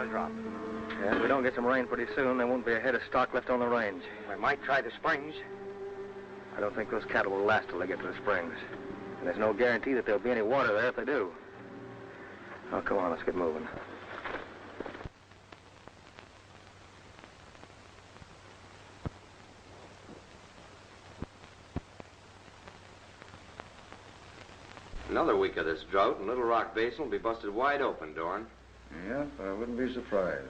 going to drop. Yeah, if we don't get some rain pretty soon, there won't be a head of stock left on the range. We might try the springs. I don't think those cattle will last till they get to the springs. And there's no guarantee that there'll be any water there if they do. Oh, come on, let's get moving. Another week of this drought, and Little Rock Basin will be busted wide open, Dorn. Yeah, I wouldn't be surprised.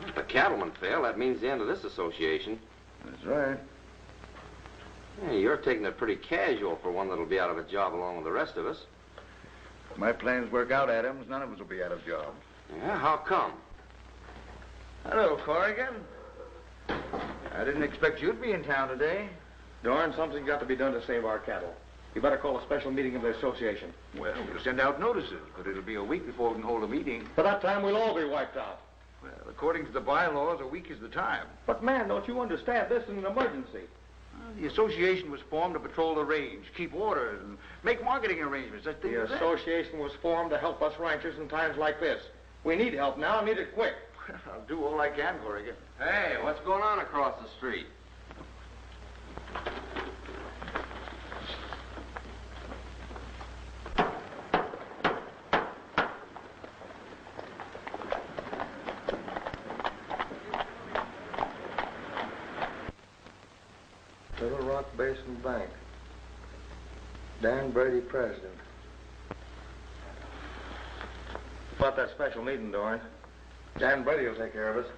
If the cattlemen fail, that means the end of this association. That's right. Hey, you're taking it pretty casual for one that'll be out of a job along with the rest of us. If my plans work out, Adams, none of us will be out of jobs. Yeah, how come? Hello, Corrigan. I didn't expect you'd be in town today. Dorn, something's got to be done to save our cattle. You better call a special meeting of the association. Well, we'll send out notices, but it'll be a week before we can hold a meeting. By that time, we'll all be wiped out. Well, according to the bylaws, a week is the time. But, man, don't you understand? This is an emergency. The association was formed to patrol the range, keep orders, and make marketing arrangements. That's The association was formed to help us ranchers in times like this. We need help now, need it quick. I'll do all I can, Corrigan. Hey, what's going on across the street? Little Rock Basin Bank. Dan Brady, president. About that special meeting, Dorn. Dan Brady will take care of us.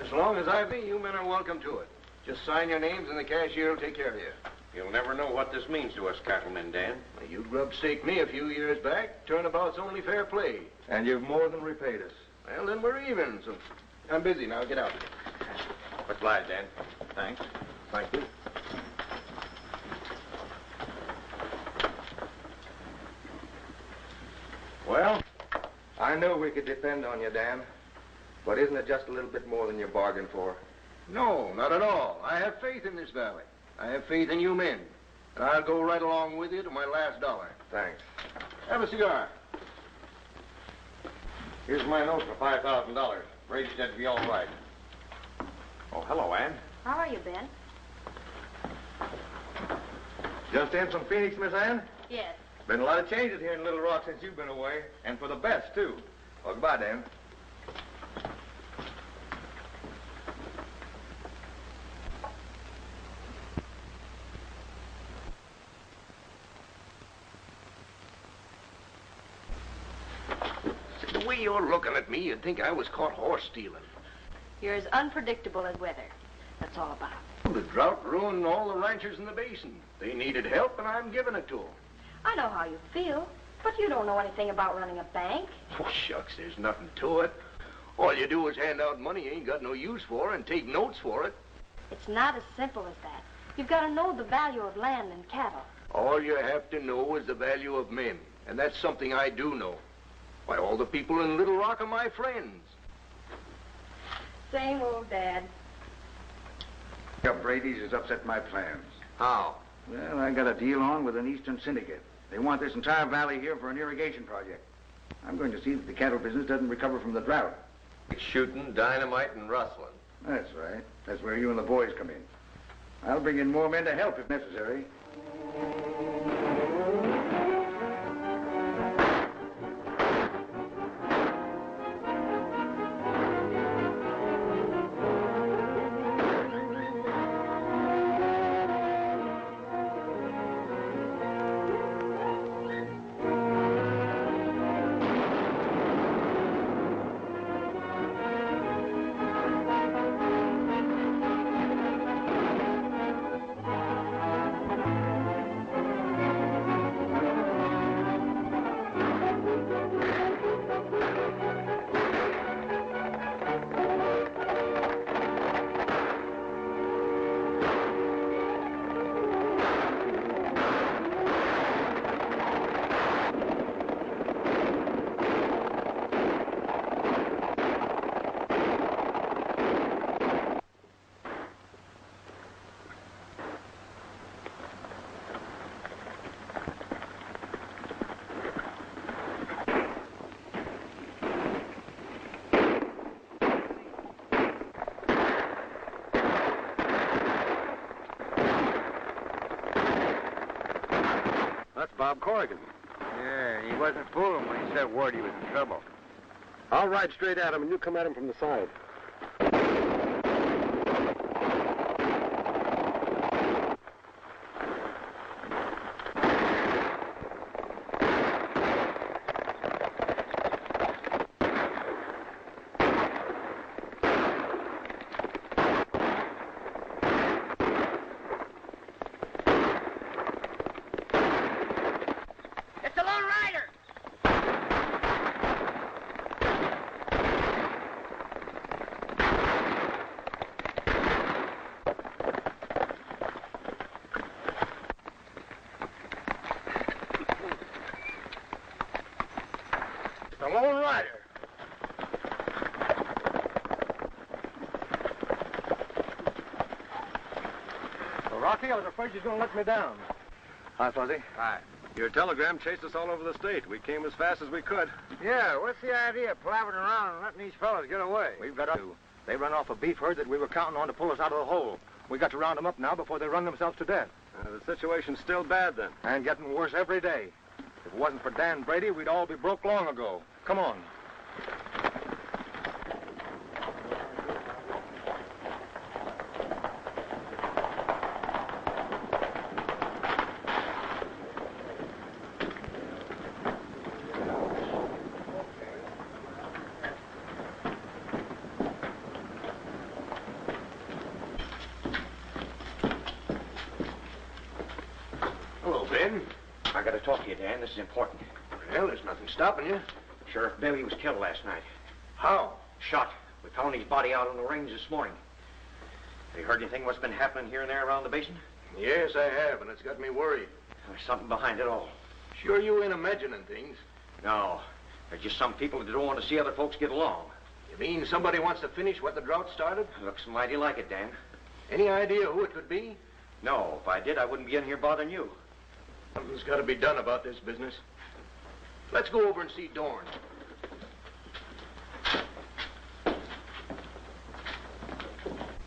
As long as I be, you men are welcome to it. Just sign your names and the cashier will take care of you. You'll never know what this means to us cattlemen, Dan. You grub-staked me a few years back. Turnabout's only fair play. And you've more than repaid us. Well, then we're even, so I'm busy now. Get out. What's live, Dan? Thanks. Thank you. Well, I knew we could depend on you, Dan. But isn't it just a little bit more than you bargained for? No, not at all. I have faith in this valley. I have faith in you men. And I'll go right along with you to my last dollar. Thanks. Have a cigar. Here's my note for $5,000. Brady said to be all right. Oh, hello, Ann. How are you, Ben? Just in from Phoenix, Miss Ann? Yes. Been a lot of changes here in Little Rock since you've been away. And for the best, too. Well, goodbye, Dan. The way you're looking at me, you'd think I was caught horse stealing. You're as unpredictable as weather. That's all about it. The drought ruined all the ranchers in the basin. They needed help, and I'm giving it to them. I know how you feel, but you don't know anything about running a bank. Oh, shucks, there's nothing to it. All you do is hand out money you ain't got no use for and take notes for it. It's not as simple as that. You've got to know the value of land and cattle. All you have to know is the value of men, and that's something I do know. Why, all the people in Little Rock are my friends. Same old Dad. Brady's has upset my plans. How? Well, I got a deal on with an Eastern syndicate. They want this entire valley here for an irrigation project. I'm going to see that the cattle business doesn't recover from the drought. Shooting, dynamite, and rustling. That's right. That's where you and the boys come in. I'll bring in more men to help if necessary. That's Bob Corrigan. Yeah, he wasn't fooling when he said word he was in trouble. I'll ride straight at him, and you come at him from the side. It's the Lone Rider! The Lone Rider. Well, Rocky, I was afraid you was going to let me down. Hi, Fuzzy. Hi. Your telegram chased us all over the state. We came as fast as we could. Yeah, what's the idea of palavering around and letting these fellas get away? We've got to. They run off a beef herd that we were counting on to pull us out of the hole. We got to round them up now before they run themselves to death. The situation's still bad, then. And getting worse every day. If it wasn't for Dan Brady, we'd all be broke long ago. Come on. Hello, Ben. I gotta talk to you, Dan. This is important. Well, there's nothing stopping you. Sheriff Bailey was killed last night. How? Shot. We found his body out on the range this morning. Have you heard anything what's been happening here and there around the basin? Yes, I have, and it's got me worried. There's something behind it all. Sure you ain't imagining things. No. There's just some people that don't want to see other folks get along. You mean somebody wants to finish what the drought started? Looks mighty like it, Dan. Any idea who it could be? No, if I did, I wouldn't be in here bothering you. Something's got to be done about this business. Let's go over and see Dorn.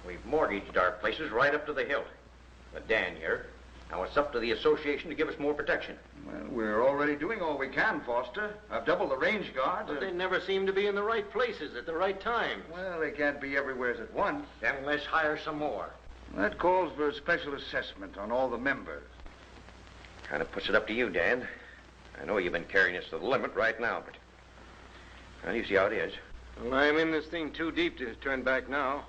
We've mortgaged our places right up to the hilt. But Dan here. Now it's up to the association to give us more protection. Well, we're already doing all we can, Foster. I've doubled the range guards. But they never seem to be in the right places at the right time. Well, they can't be everywhere at once. Then let's hire some more. That calls for a special assessment on all the members. Kind of puts it up to you, Dan. I know you've been carrying us to the limit right now, but... Well, you see how it is. Well, I'm in this thing too deep to turn back now.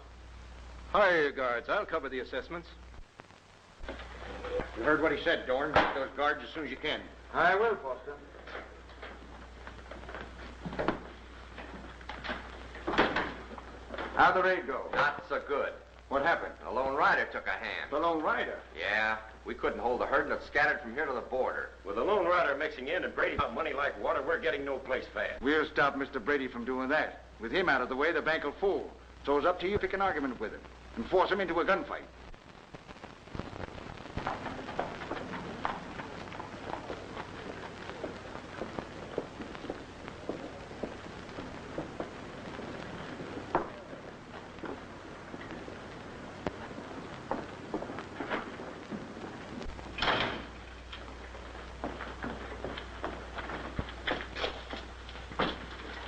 Hire your guards. I'll cover the assessments. You heard what he said, Dorn. Get those guards as soon as you can. I will, Foster. How'd the raid go? Not so good. What happened? The Lone Rider took a hand. The Lone Rider. Yeah, we couldn't hold the herd and it scattered from here to the border. With the Lone Rider mixing in and Brady out money like water, we're getting no place fast. We'll stop Mr. Brady from doing that. With him out of the way, the bank will fool. So it's up to you to pick an argument with him and force him into a gunfight.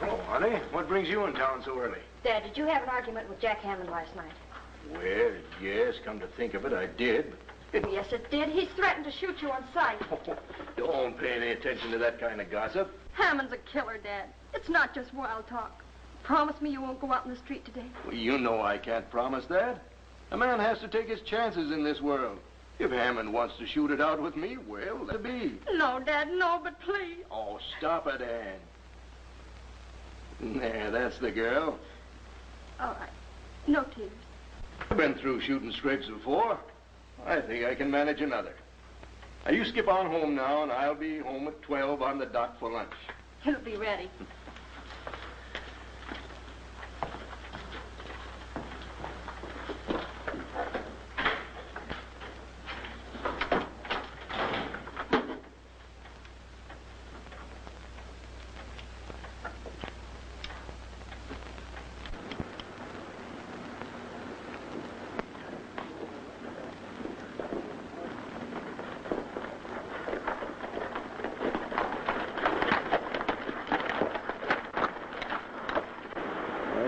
Oh, honey, what brings you in town so early? Dad, did you have an argument with Jack Hammond last night? Well, yes, come to think of it, I did. Yes, it did. He's threatened to shoot you on sight. Don't pay any attention to that kind of gossip. Hammond's a killer, Dad. It's not just wild talk. Promise me you won't go out in the street today. Well, you know I can't promise that. A man has to take his chances in this world. If Hammond wants to shoot it out with me, well, let it be. No, Dad, no, but please. Oh, stop it, Ann. There, that's the girl. All right. No tears. I've been through shooting scrapes before. I think I can manage another. Now, you skip on home now, and I'll be home at 12 on the dot for lunch. It'll be ready.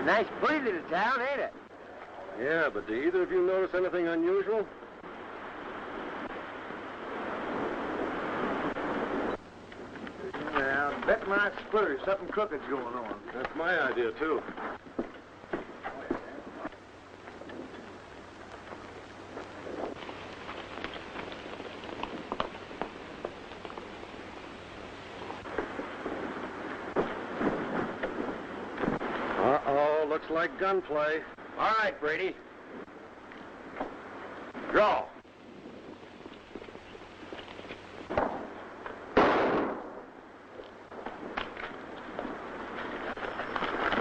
nice, pretty little town, ain't it? Yeah, but do either of you notice anything unusual? Yeah, I'll bet my spurs something crooked's going on. That's my idea, too. Uh-oh, looks like gunplay. All right, Brady. Draw.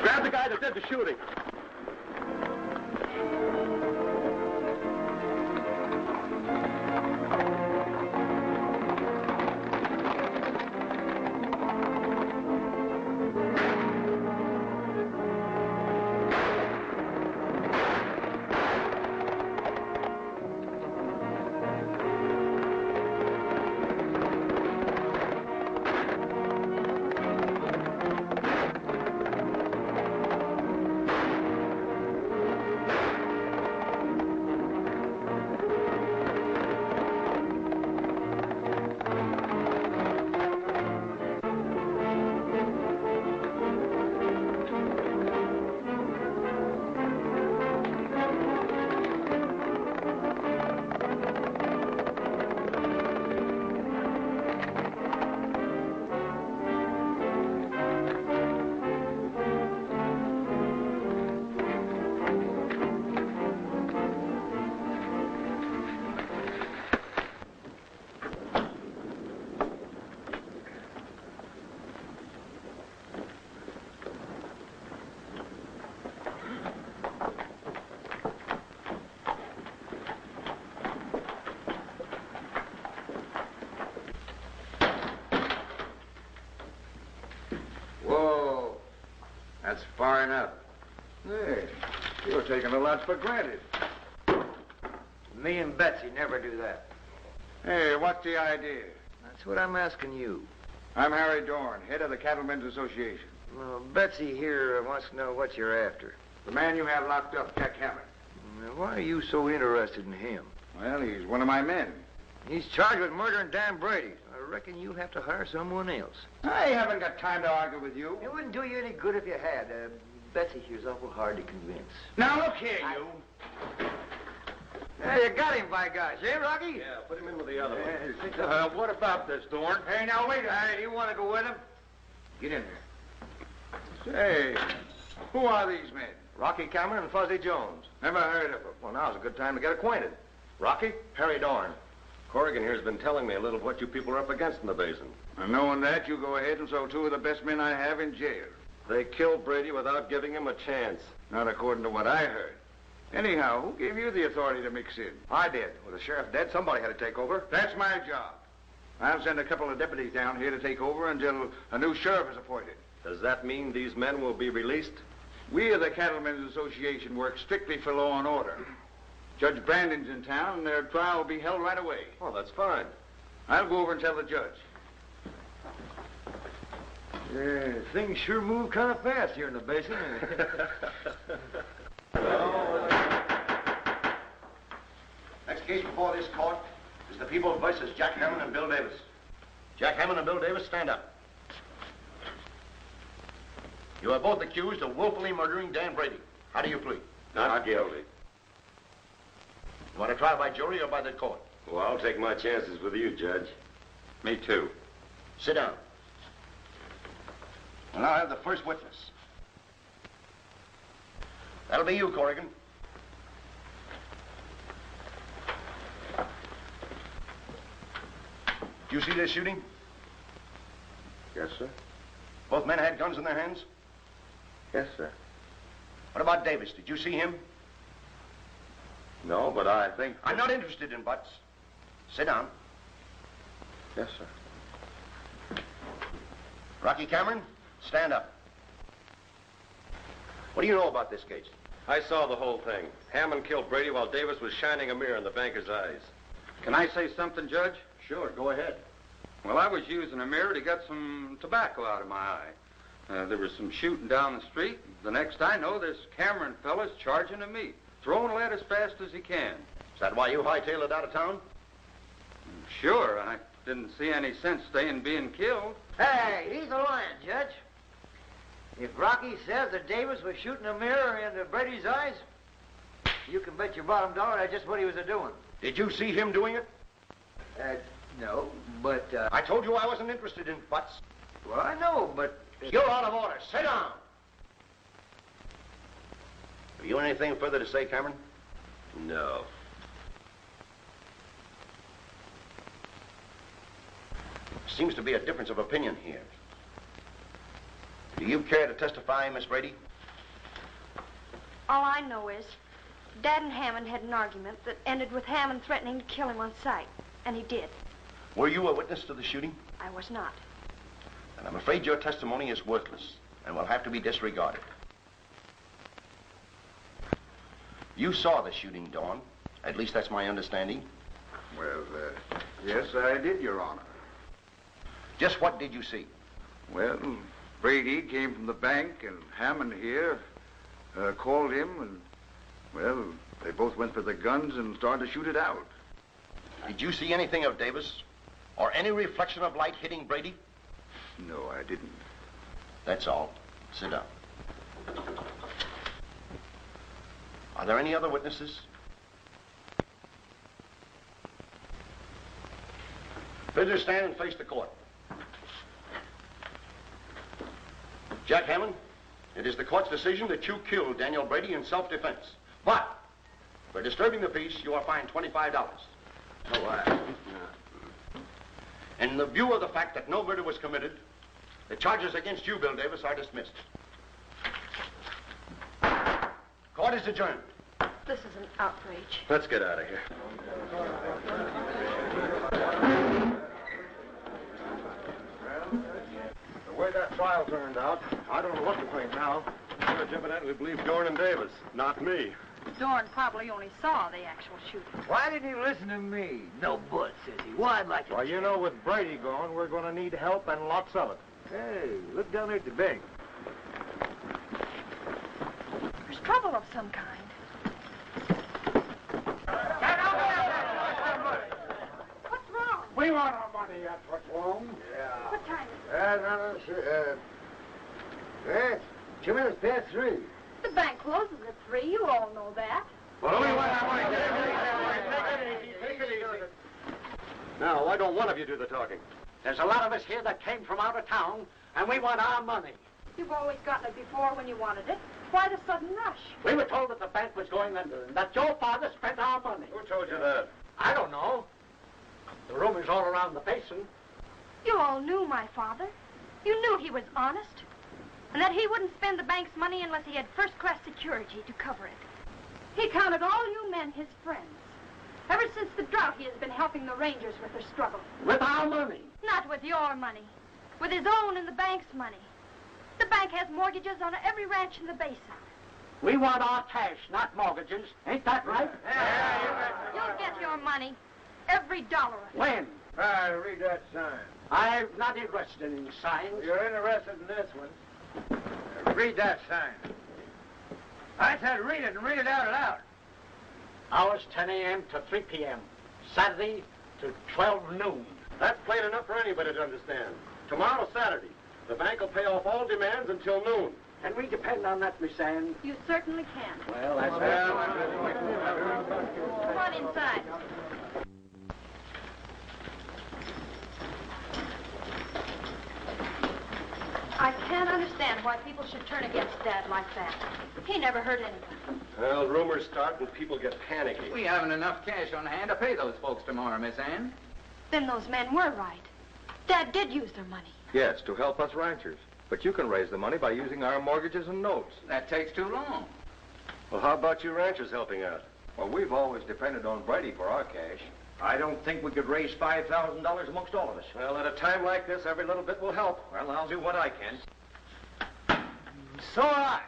Grab the guy that did the shooting. Whoa. That's far enough. Hey, you're taking a lot for granted. Me and Betsy never do that. Hey, what's the idea? That's what I'm asking you. I'm Harry Dorn, head of the Cattlemen's Association. Well, Betsy here wants to know what you're after. The man you have locked up, Jack Hammond. Now, why are you so interested in him? Well, he's one of my men. He's charged with murdering Dan Brady. I reckon you'll have to hire someone else. I haven't got time to argue with you. It wouldn't do you any good if you had. Betsy here's awful hard to convince. Now, look here, you. Hey, you got him, by gosh, eh, Rocky? Yeah, put him in with the other one. What about this, Dorn? Hey, now, wait a minute. You want to go with him? Get in there. Say, who are these men? Rocky Cameron and Fuzzy Jones. Never heard of them. Well, now's a good time to get acquainted. Rocky, Harry Dorn. Corrigan here's been telling me a little of what you people are up against in the basin. And knowing that, you go ahead and throw two of the best men I have in jail. They killed Brady without giving him a chance. Not according to what I heard. Anyhow, who gave you the authority to mix in? I did. With the sheriff dead, somebody had to take over. That's my job. I'll send a couple of deputies down here to take over until a new sheriff is appointed. Does that mean these men will be released? We of the Cattlemen's Association work strictly for law and order. Judge Brandon's in town, and their trial will be held right away. Oh, that's fine. I'll go over and tell the judge. Yeah, things sure move kind of fast here in the basin. Next case before this court is the People versus Jack Hammond and Bill Davis. Jack Hammond and Bill Davis, stand up. You are both accused of willfully murdering Dan Brady. How do you plead? Not guilty. You want a trial by jury or by the court? Well, I'll take my chances with you, Judge. Me too. Sit down. We'll now have the first witness. That'll be you, Corrigan. Did you see this shooting? Yes, sir. Both men had guns in their hands? Yes, sir. What about Davis? Did you see him? No, but I think... I'm not interested in buts. Sit down. Yes, sir. Rocky Cameron, stand up. What do you know about this case? I saw the whole thing. Hammond killed Brady while Davis was shining a mirror in the banker's eyes. Can I say something, Judge? Sure, go ahead. Well, I was using a mirror to get some tobacco out of my eye. There was some shooting down the street. The next I know, this Cameron fella's charging at me, throwing lead as fast as he can. Is that why you hightailed it out of town? Sure, I didn't see any sense staying being killed. Hey, he's a lying, Judge. If Rocky says that Davis was shooting a mirror into Brady's eyes, you can bet your bottom dollar that's just what he was a-doing. Did you see him doing it? No, but, I told you I wasn't interested in butts. Well, I know, but... You're out of order. Sit down. Have you anything further to say, Cameron? No. Seems to be a difference of opinion here. Do you care to testify, Miss Brady? All I know is Dad and Hammond had an argument that ended with Hammond threatening to kill him on sight. And he did. Were you a witness to the shooting? I was not. And I'm afraid your testimony is worthless and will have to be disregarded. You saw the shooting, Dawn. At least that's my understanding. Well, yes, I did, Your Honor. Just what did you see? Well, Brady came from the bank, and Hammond here called him, and, well, they both went for the guns and started to shoot it out. Did you see anything of Davis? Or any reflection of light hitting Brady? No, I didn't. That's all. Sit down. Are there any other witnesses? Visitors, stand and face the court. Jack Hammond, it is the court's decision that you killed Daniel Brady in self-defense. But, for disturbing the peace, you are fined $25. Oh, in the view of the fact that no murder was committed, the charges against you, Bill Davis, are dismissed. Court is adjourned. This is an outrage. Let's get out of here. The way that trial turned out, I don't know what to think now. Judge evidently believes Dorn and Davis, not me. Dorn probably only saw the actual shooting. Why didn't he listen to me? No butt, says he. Why, I'd like to... Well, you know, with Brady gone, we're going to need help and lots of it. Hey, look down there at the bank. There's trouble of some kind. What's wrong? We want our money, that's what's wrong. What time is it? Yes, 2 minutes past 3. The bank closes at 3. You all know that. Well, we want our money. Take it easy. Now, why don't one of you do the talking? There's a lot of us here that came from out of town, and we want our money. You've always gotten it before when you wanted it. Why the sudden rush? We were told that the bank was going under, and that your father spent our money. Who told you that? I don't know. The rumors all around the basin. You all knew my father. You knew he was honest. And that he wouldn't spend the bank's money unless he had first-class security to cover it. He counted all you men his friends. Ever since the drought, he has been helping the Rangers with their struggle. With our money. Not with your money. With his own and the bank's money. The bank has mortgages on every ranch in the basin. We want our cash, not mortgages. Ain't that right? You'll get your money. Every dollar of it. When? Read that sign. I'm not interested in signs. You're interested in this one. Read that sign. I said read it and read it out loud. Hours 10 a.m. to 3 p.m. Saturday to 12 noon. That's plain enough for anybody to understand. Tomorrow, Saturday, the bank will pay off all demands until noon. Can we depend on that, Miss Ann? You certainly can. Well, that's Come on inside. I can't understand why people should turn against Dad like that. He never hurt anyone. Well, rumors start and people get panicky. We haven't enough cash on hand to pay those folks tomorrow, Miss Ann. Then those men were right. Dad did use their money. Yes, to help us ranchers. But you can raise the money by using our mortgages and notes. That takes too long. Well, how about you ranchers helping out? Well, we've always depended on Brady for our cash. I don't think we could raise $5,000 amongst all of us. Well, at a time like this, every little bit will help. Well, I'll do what I can. So I.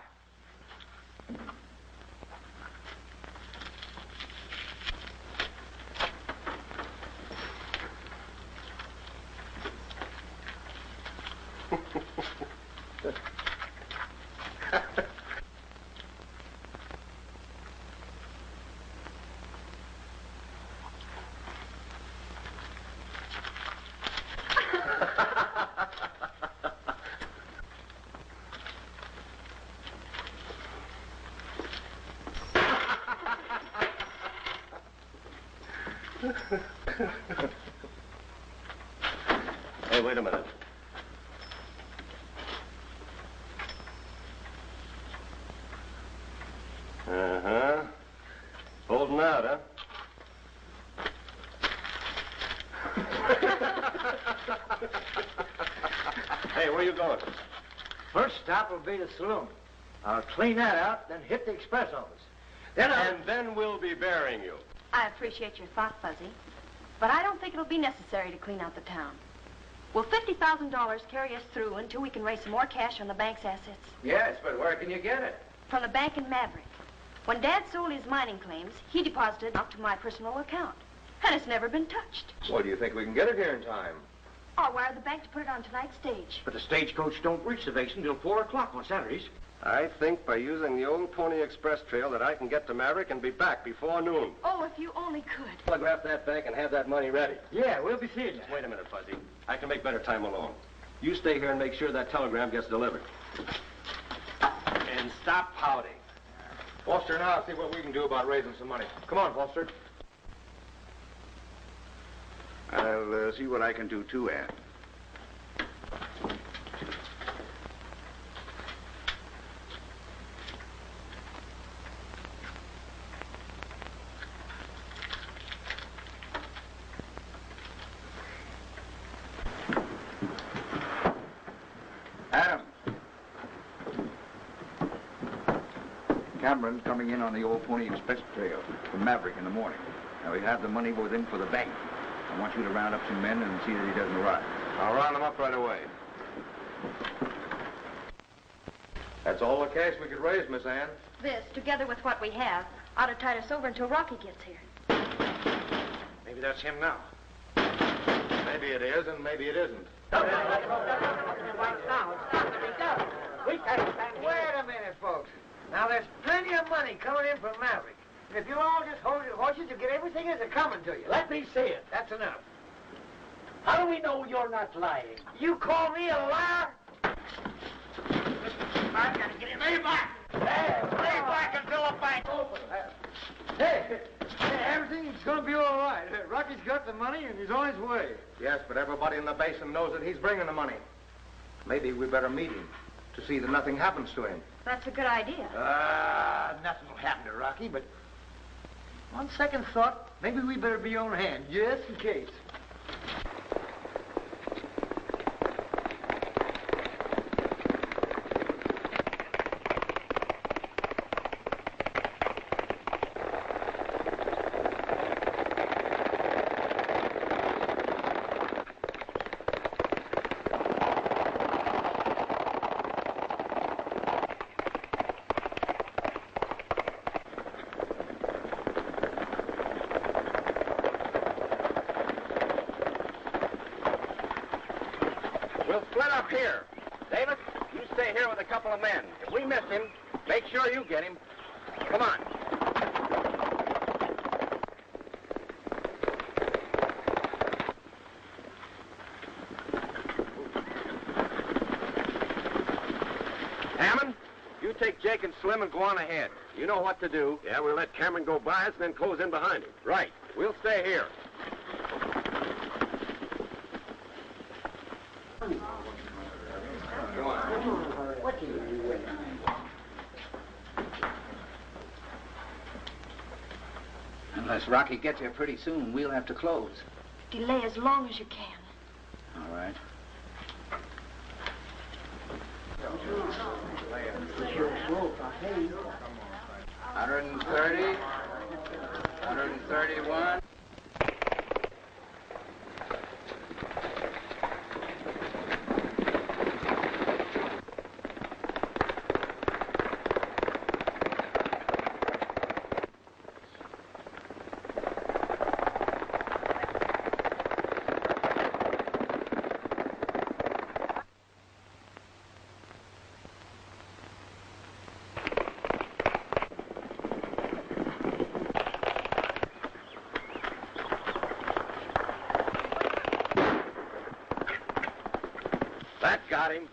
Hey, wait a minute. Uh-huh. Holding out, huh? Hey, where you going? First stop will be the saloon. I'll clean that out, then hit the express office. Then we'll be burying you. I appreciate your thought, Fuzzy, but I don't think it'll be necessary to clean out the town. Will $50,000 carry us through until we can raise some more cash on the bank's assets? Yes, but where can you get it? From the bank in Maverick. When Dad sold his mining claims, he deposited it up to my personal account, and it's never been touched. Well, do you think we can get it here in time? I'll wire the bank to put it on tonight's stage. But the stagecoach don't reach the basin until 4 o'clock on Saturdays. I think by using the old Pony Express trail that I can get to Maverick and be back before noon. Oh, if you only could. Telegraph that bank and have that money ready. Yeah, we'll be seeing you. Wait a minute, Fuzzy. I can make better time alone. You stay here and make sure that telegram gets delivered. And stop pouting. Foster and I'll see what we can do about raising some money. Come on, Foster. I'll see what I can do too, Ann. Adam. Cameron's coming in on the old Pony Express trail from Maverick in the morning. Now, we have the money within for the bank. I want you to round up some men and see that he doesn't arrive. I'll round them up right away. That's all the cash we could raise, Miss Ann. This, together with what we have, ought to tide us over until Rocky gets here. Maybe that's him now. Maybe it is, and maybe it isn't. Wait a minute, folks. Now, there's plenty of money coming in from Maverick. And if you'll all just hold your horses, you'll get everything that's coming to you. Let me see it. That's enough. How do we know you're not lying? You call me a liar? I've got to get him. Lay back! Lay back until the bank opens. Hey, everything's going to be all right. Rocky's got the money and he's on his way. Yes, but everybody in the basin knows that he's bringing the money. Maybe we better meet him to see that nothing happens to him. That's a good idea. Nothing will happen to Rocky, but on second thought, maybe we better be on hand, just in case. We'll split up here. David, you stay here with a couple of men. If we miss him, make sure you get him. Come on. Hammond, you take Jake and Slim and go on ahead. You know what to do. Yeah, we'll let Cameron go by us and then close in behind him. Right. We'll stay here. Unless Rocky gets here pretty soon, we'll have to close. Delay as long as you can. All right. $130, $131. That got him.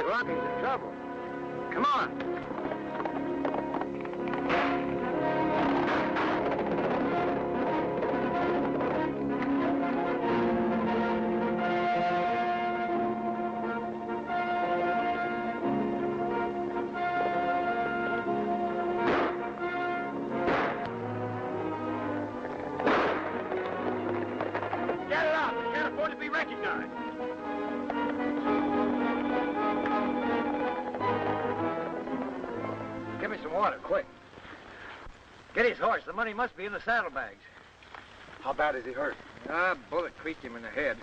like Rocky's in trouble. Come on. Get it out. We can't afford to be recognized. Give me some water, quick. Get his horse. The money must be in the saddlebags. How bad is he hurt? A bullet tweaked him in the head.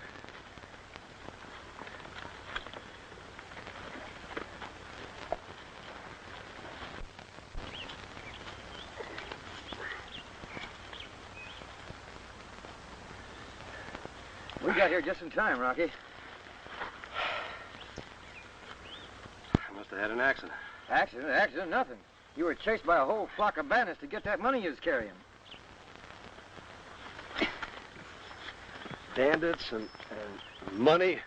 We got here just in time, Rocky. I must have had an accident. Accident, nothing. You were chased by a whole flock of bandits to get that money you was carrying. Bandits and money?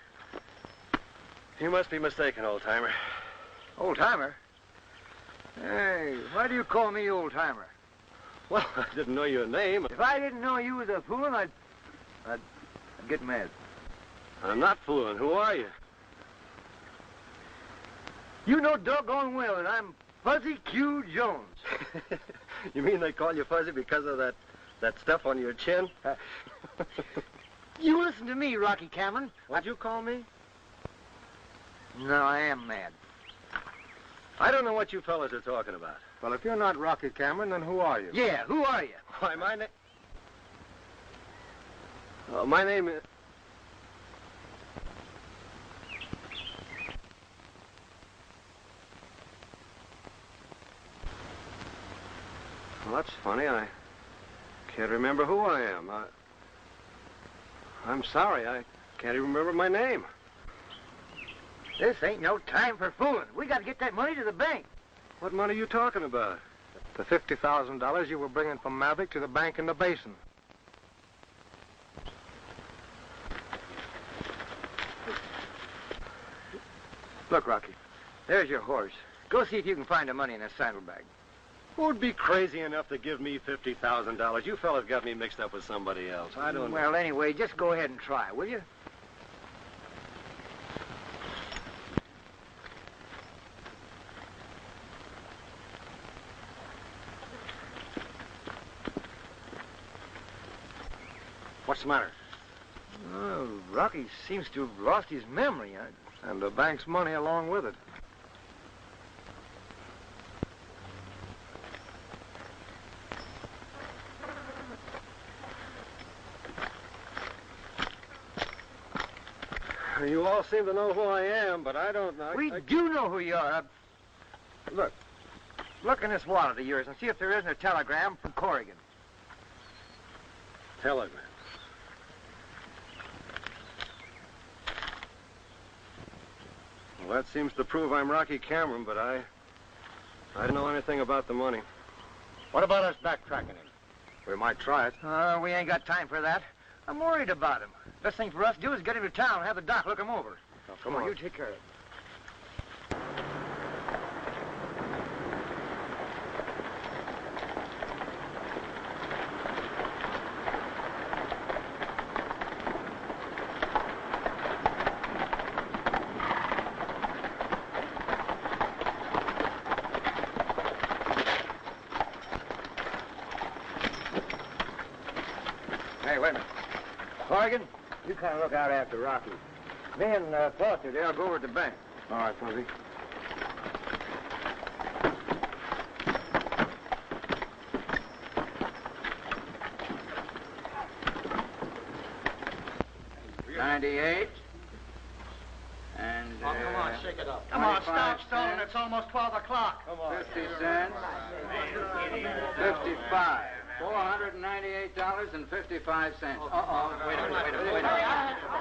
You must be mistaken, old-timer. Old-timer? Hey, why do you call me old-timer? Well, I didn't know your name. If I didn't know you was a fool, I'd get mad. I'm not fooling. Who are you? You know doggone well that I'm Fuzzy Q. Jones. You mean they call you Fuzzy because of that stuff on your chin? You listen to me, Rocky Cameron. What'd you call me? No, I am mad. I don't know what you fellas are talking about. Well, if you're not Rocky Cameron, then who are you? Yeah, who are you? Why, my name is... Well, that's funny. I can't remember who I am. I'm sorry. I can't even remember my name. This ain't no time for fooling. We got to get that money to the bank. What money are you talking about? The $50,000 you were bringing from Maverick to the bank in the basin. Look, Rocky, there's your horse. Go see if you can find the money in that saddlebag. Who'd be crazy enough to give me $50,000? You fellas got me mixed up with somebody else. I don't know. Well, anyway, just go ahead and try, will you? What's the matter? Oh, Rocky seems to have lost his memory. And the bank's money along with it. You all seem to know who I am, but I don't know. We do know who you are. Look in this wallet of yours and see if there isn't a telegram from Corrigan. Telegram? Well, that seems to prove I'm Rocky Cameron, but I don't know anything about the money. What about us backtracking him? We might try it. We ain't got time for that. I'm worried about him. Best thing for us to do is get him to town and have the doc look him over. Oh, come on. You take care of it. Hey, wait a minute. Corrigan, you kind of look out after Rocky. Me and Foster, they'll go over to the bank. All right, Fuzzy. $98. And, Oh, come on, shake it up. Come on, stop stalling. It's almost 12 o'clock. Come on. 50 cents. 55. $498.55. Wait a minute.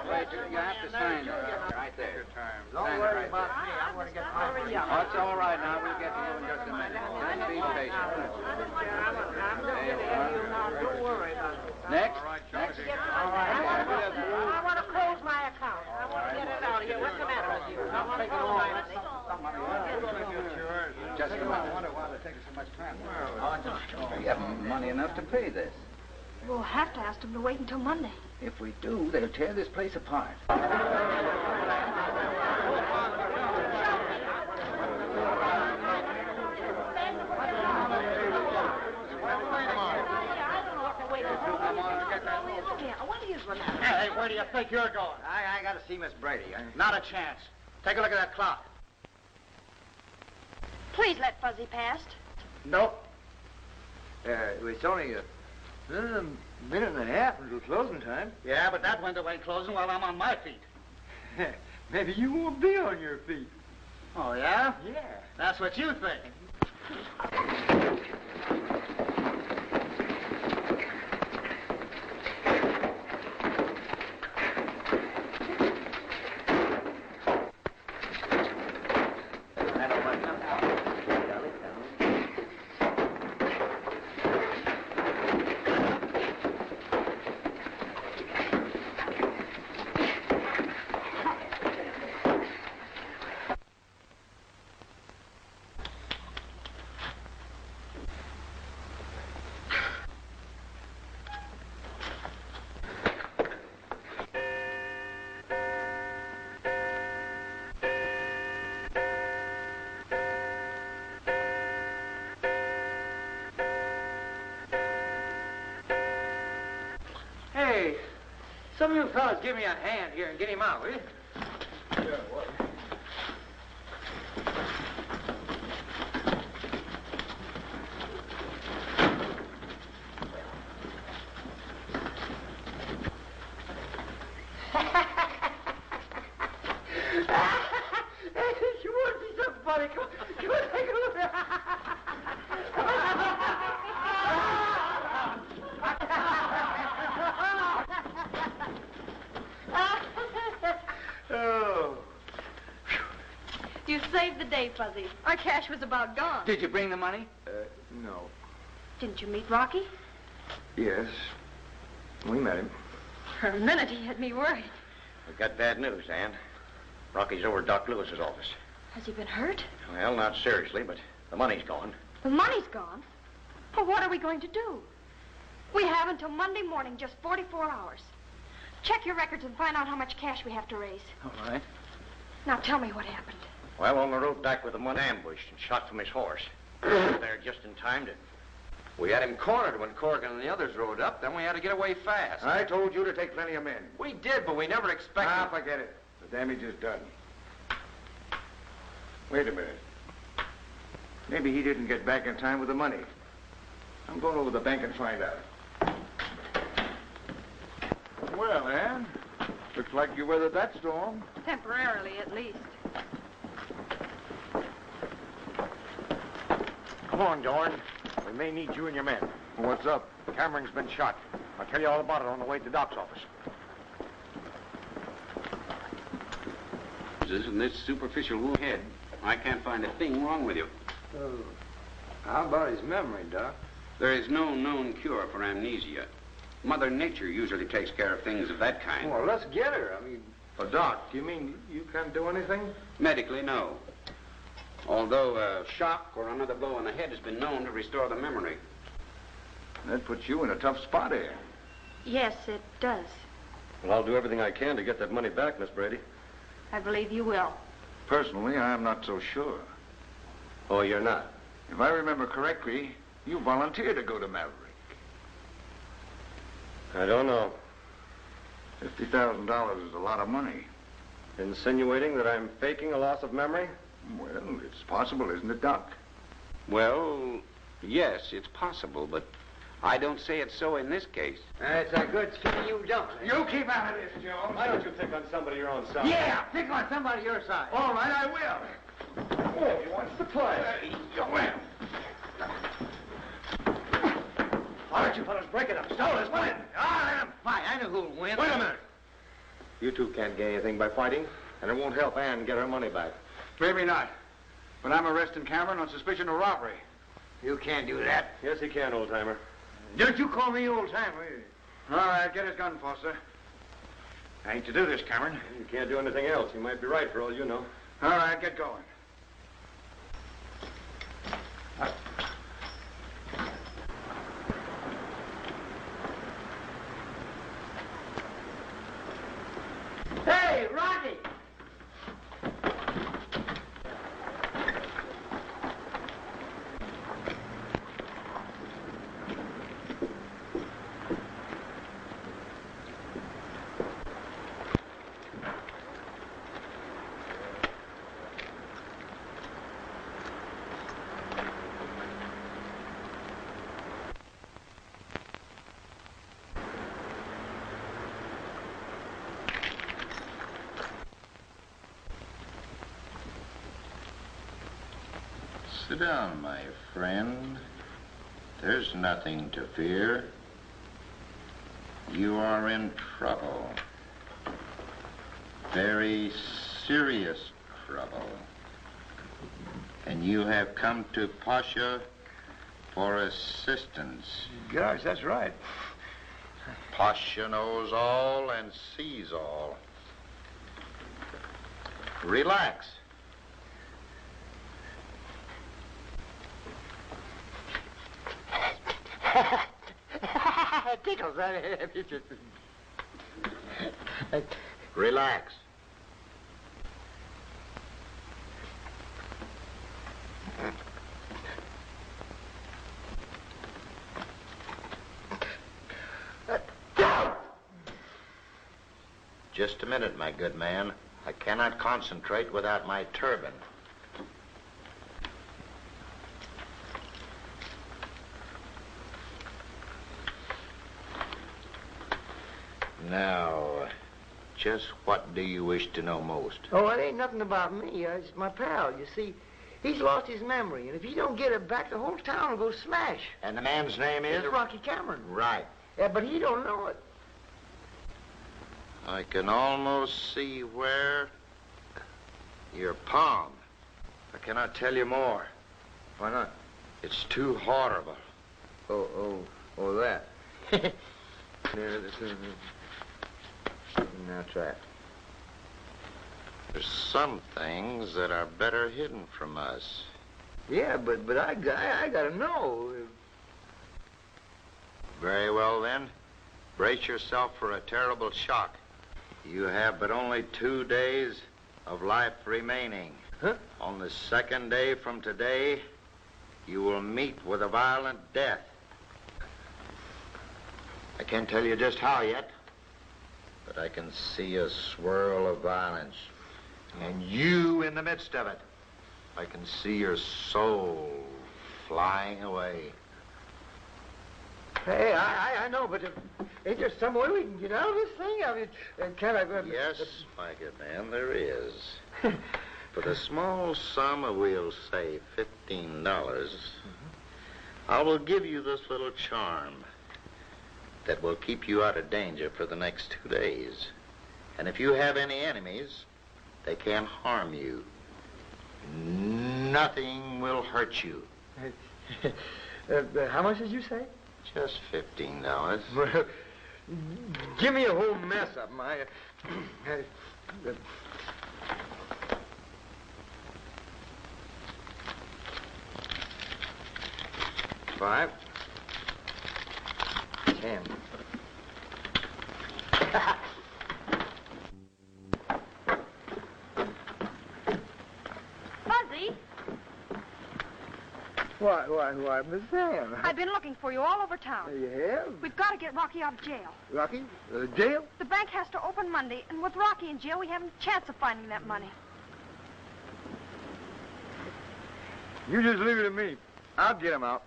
Wait, you have to sign it. Right there. Don't worry about me. I want to get my money. Oh, it's all right now. We'll get to you in just a minute. Just be patient. Don't worry about it. Next. I want to close my account. I want to get it out of here. What's the matter with you? Just a minute. We haven't money enough to pay this. We'll have to ask them to wait until Monday. If we do, they'll tear this place apart. Hey, where do you think you're going? I got to see Miss Brady. Not a chance. Take a look at that clock. Please let Fuzzy past. Nope. It's only a minute and a half until closing time. Yeah, but that window ain't closing while I'm on my feet. Maybe you won't be on your feet. Oh, yeah? Yeah. That's what you think. Hey, some of you fellas give me a hand here and get him out, will you? Yeah, what? You won't be so funny. Come on, take a look. Oh. You saved the day, Fuzzy. Our cash was about gone. Did you bring the money? No. Didn't you meet Rocky? Yes. We met him. For a minute, he had me worried. We've got bad news, Ann. Rocky's over at Doc Lewis's office. Has he been hurt? Well, not seriously, but the money's gone. The money's gone. Well, what are we going to do? We have until Monday morning, just 44 hours. Check your records and find out how much cash we have to raise. All right. Now tell me what happened. Well, on the road back with the money ambushed and shot from his horse. There just in time to... We had him cornered when Corrigan and the others rode up. Then we had to get away fast. I told you to take plenty of men. We did, but we never expected... Ah, forget it. The damage is done. Wait a minute. Maybe he didn't get back in time with the money. I'm going over to the bank and find out. Well, Ann, looks like you weathered that storm. Temporarily, at least. Come on, Dorn. We may need you and your men. What's up? Cameron's been shot. I'll tell you all about it on the way to Doc's office. In this superficial wound head, I can't find a thing wrong with you. Oh. How about his memory, Doc? There is no known cure for amnesia. Mother Nature usually takes care of things of that kind. Well, let's get her. I mean... Oh, Doc, do you mean you can't do anything? Medically, no. Although a shock or another blow on the head has been known to restore the memory. That puts you in a tough spot here. Yes, it does. Well, I'll do everything I can to get that money back, Miss Brady. I believe you will. Personally, I am not so sure. Oh, you're not? If I remember correctly, you volunteered to go to Maverick. I don't know. $50,000 is a lot of money. Insinuating that I'm faking a loss of memory? Well, it's possible, isn't it, Doc? Well, yes, it's possible, but I don't say it's so in this case. That's a good thing you don't. You keep out of this, Jones. Why don't you pick on somebody your own side? Yeah, pick on somebody your side. All right, I will. Oh, he wants to play. You win. Why don't you fellas break it up? Stole his money. Fine, I know who'll win. Wait a minute. You two can't gain anything by fighting, and it won't help Ann get her money back. Maybe not. But I'm arresting Cameron on suspicion of robbery. You can't do that. Yes, he can, old-timer. Don't you call me old-timer. All right, get his gun, Foster. I hate to do this, Cameron. You can't do anything else. You might be right for all you know. All right, get going. Hey, Rocky! Sit down, my friend. There's nothing to fear. You are in trouble. Very serious trouble. And you have come to Pasha for assistance. Gosh, that's right. Pasha knows all and sees all. Relax. Tickles. Relax. Just a minute, my good man. I cannot concentrate without my turban. Now, just what do you wish to know most? Oh, it ain't nothing about me. It's my pal. You see, he's lost his memory, and if he don't get it back, the whole town will go smash. And the man's name is? It's Rocky Cameron. Right. Yeah, but he don't know it. I can almost see where. Your palm. I cannot tell you more. Why not? It's too horrible. Oh, that. Now try it. There's some things that are better hidden from us. Yeah, but I gotta know. Very well, then. Brace yourself for a terrible shock. You have but only 2 days of life remaining. Huh? On the second day from today, you will meet with a violent death. I can't tell you just how yet, but I can see a swirl of violence. And you in the midst of it. I can see your soul flying away. Hey, I know, but ain't there some way we can get out of this thing? I mean, can I... Yes, my good man, there is. For the small sum of, we'll say, $15, I will give you this little charm that will keep you out of danger for the next 2 days. And if you have any enemies, they can't harm you. Nothing will hurt you. How much did you say? Just $15. Well, give me a whole mess of them. $5, $10. Fuzzy, Why, Miss Sam. I've been looking for you all over town. You have? We've got to get Rocky out of jail. Rocky? Jail? The bank has to open Monday, and with Rocky in jail, we haven't a chance of finding that money. You just leave it to me. I'll get him out.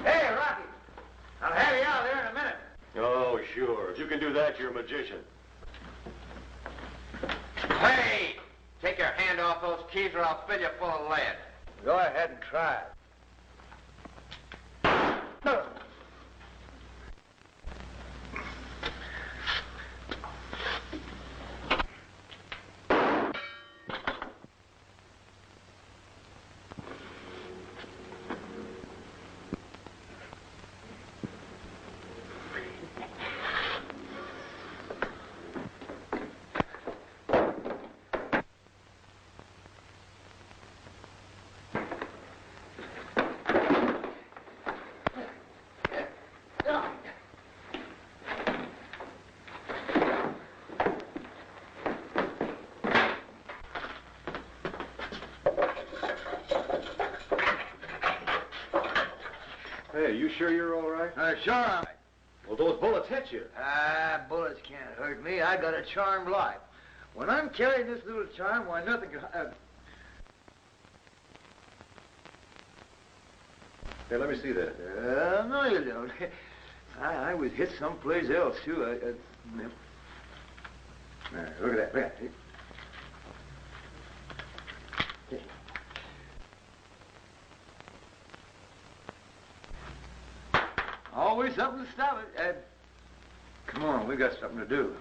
Hey, Rocky. I'll have you out there in a minute. Oh, sure. If you can do that, you're a magician. Hey! Take your hand off those keys or I'll fill you full of lead. Go ahead and try it. Hey, you sure you're all right? Sure I'm. Well, those bullets hit you. Bullets can't hurt me. I got a charmed life. When I'm carrying this little charm, why, nothing can... Hey, let me see that. No, you don't. I was hit someplace else, too. Look at that. Look at that. Always something to stop it. Come on, we got something to do.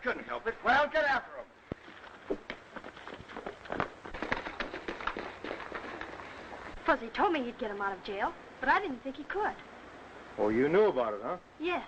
Couldn't help it. Well, get after him. Fuzzy told me he'd get him out of jail, but I didn't think he could. Oh, you knew about it, huh? Yes.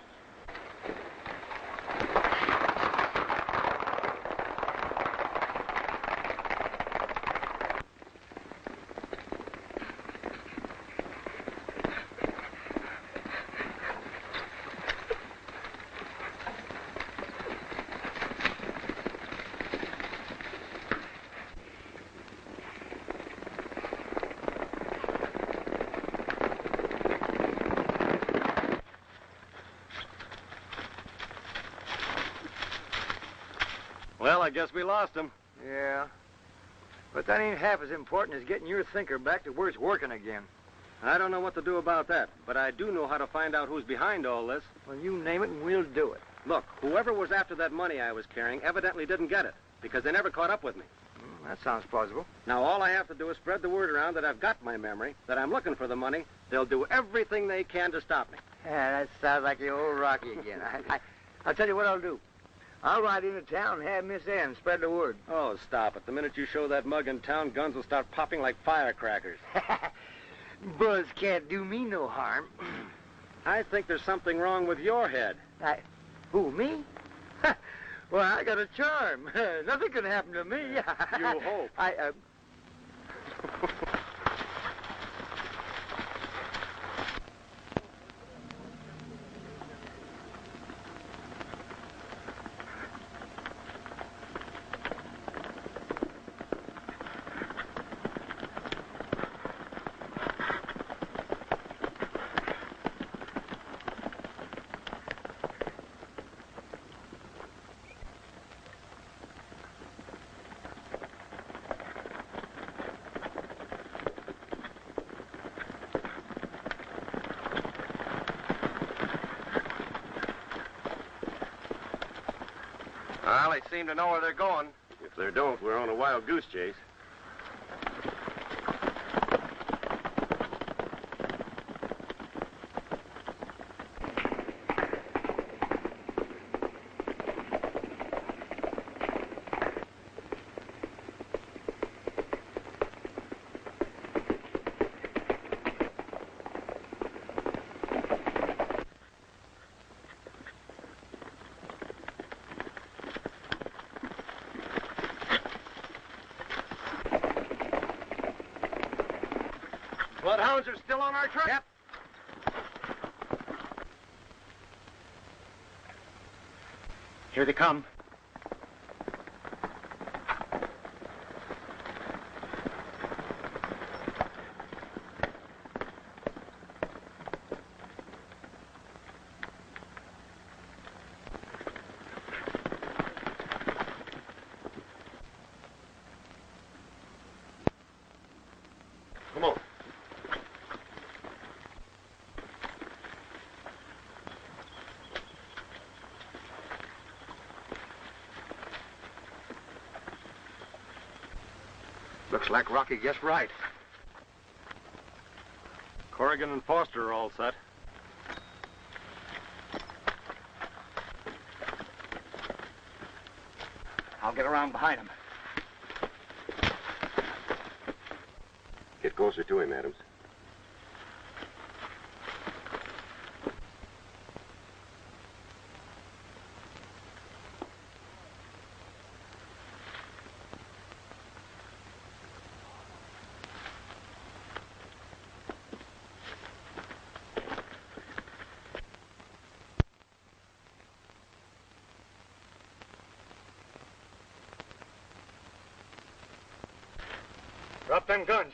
Well, I guess we lost him. Yeah. But that ain't half as important as getting your thinker back to where it's working again. I don't know what to do about that, but I do know how to find out who's behind all this. Well, you name it and we'll do it. Look, whoever was after that money I was carrying evidently didn't get it, because they never caught up with me. That sounds plausible. Now, all I have to do is spread the word around that I've got my memory, that I'm looking for the money. They'll do everything they can to stop me. Yeah, that sounds like the old Rocky again. I'll tell you what I'll do. I'll ride into town and have Miss Ann spread the word. Oh, stop it. The minute you show that mug in town, guns will start popping like firecrackers. Bullets can't do me no harm. I think there's something wrong with your head. Who, me? Well, I got a charm. Nothing can happen to me. You hope. Well, they seem to know where they're going. If they don't, we're on a wild goose chase. Bloodhounds are still on our track? Yep. Here they come. Come on. Looks like Rocky guessed right. Corrigan and Foster are all set. I'll get around behind him. Get closer to him, Adams. Drop them guns.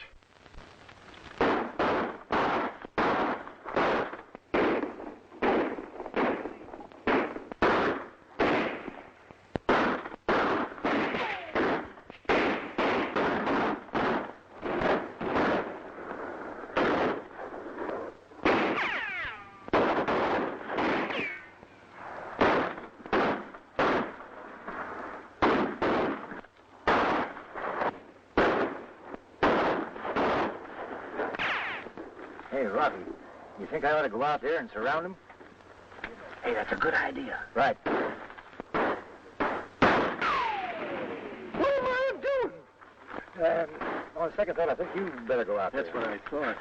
Hey, Rocky, you think I ought to go out there and surround him? Hey, that's a good idea. Right. What am I doing? On second thought, I think you better go out there. That's what I thought.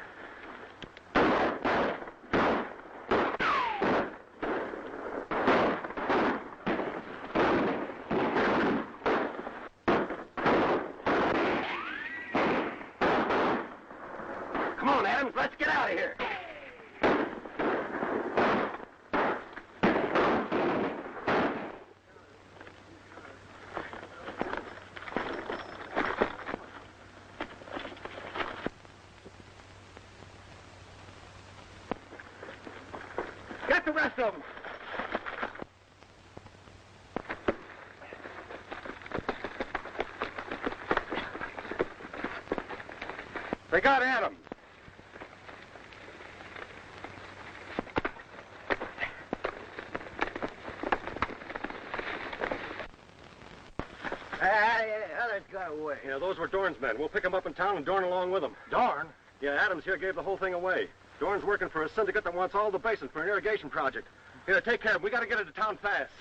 Come on, Adams, let's get out of here. Get the rest of them. They got Adams. Others got away. Yeah, those were Dorn's men. We'll pick them up in town and Dorn along with them. Dorn? Yeah, Adams here gave the whole thing away. Dorn's working for a syndicate that wants all the basins for an irrigation project. Here, take care of him. We got to get into town fast.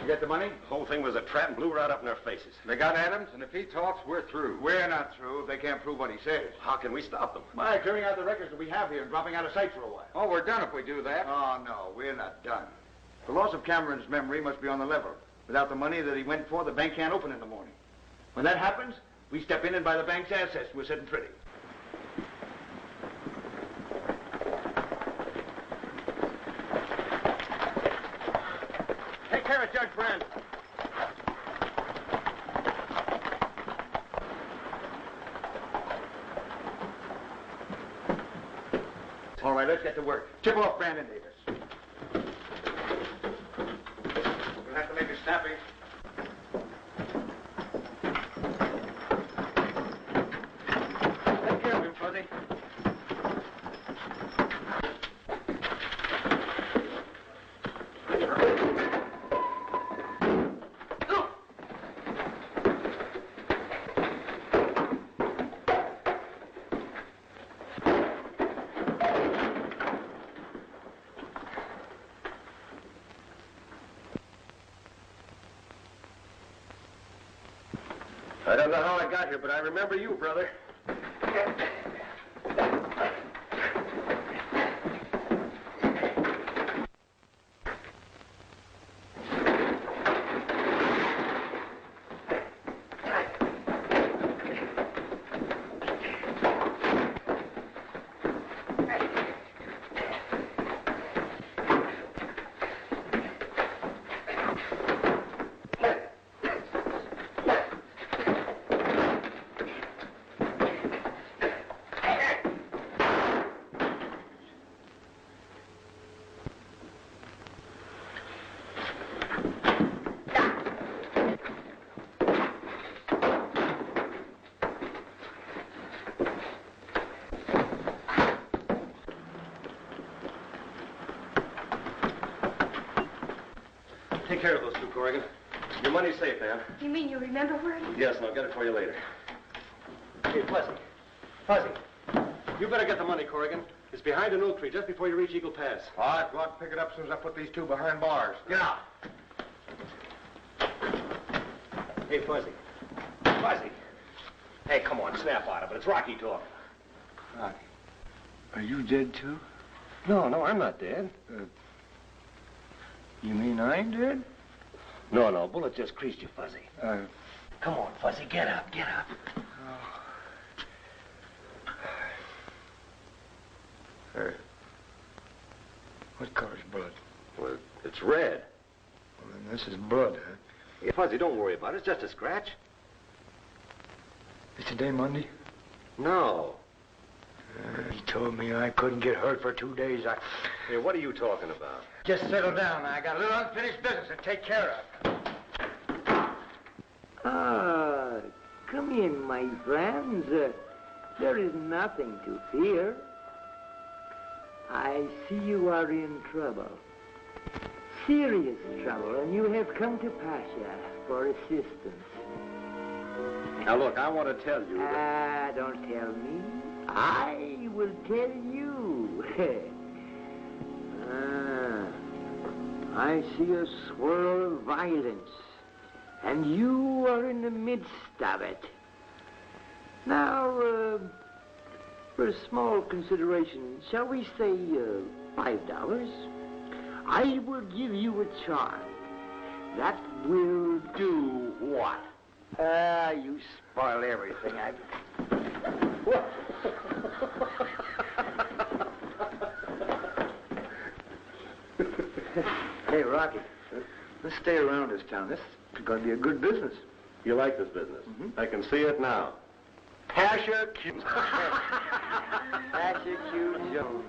You get the money? The whole thing was a trap and blew right up in their faces. They got Adams, and if he talks, we're through. We're not through if they can't prove what he says. How can we stop them? By clearing out the records that we have here and dropping out of sight for a while. Oh, we're done if we do that. Oh, no, we're not done. The loss of Cameron's memory must be on the level. Without the money that he went for, the bank can't open in the morning. When that happens, we step in and buy the bank's assets. We're sitting pretty. Take care of Judge Brand. All right, let's get to work. Chip off Brandon Davis. We'll have to make it snappy. Take care of him, Fuzzy. I don't know how I got here, but I remember you, brother. Take care of those two, Corrigan. Your money's safe, man. You mean you remember where it is? Yes, and I'll get it for you later. Hey, Fuzzy. Fuzzy. You better get the money, Corrigan. It's behind an oak tree just before you reach Eagle Pass. All right, go out and pick it up as soon as I put these two behind bars. Get out. Hey, Fuzzy. Fuzzy. Hey, come on, snap out of it. It's Rocky talking. Rocky, are you dead, too? No, I'm not dead. You mean I'm dead? No, bullet just creased you, Fuzzy. Come on, Fuzzy, get up, get up. Hey. What color's blood? Well, it's red. Well, then this is blood, huh? Yeah, Fuzzy, don't worry about it. It's just a scratch. Is today Monday? No. He told me I couldn't get hurt for 2 days. Hey, what are you talking about? Just settle down. I got a little unfinished business to take care of. Ah, come in, my friends. There is nothing to fear. I see you are in trouble. Serious trouble, and you have come to Pasha for assistance. Now, look, I want to tell you that... Don't tell me. I will tell you. I see a swirl of violence, and you are in the midst of it. Now, for a small consideration, shall we say $5? I will give you a charm. That will do what? You spoil everything. Hey, Rocky, let's stay around this town. This is going to be a good business. You like this business? Mm-hmm. I can see it now. Pasha Q. Pasha Q. Jones.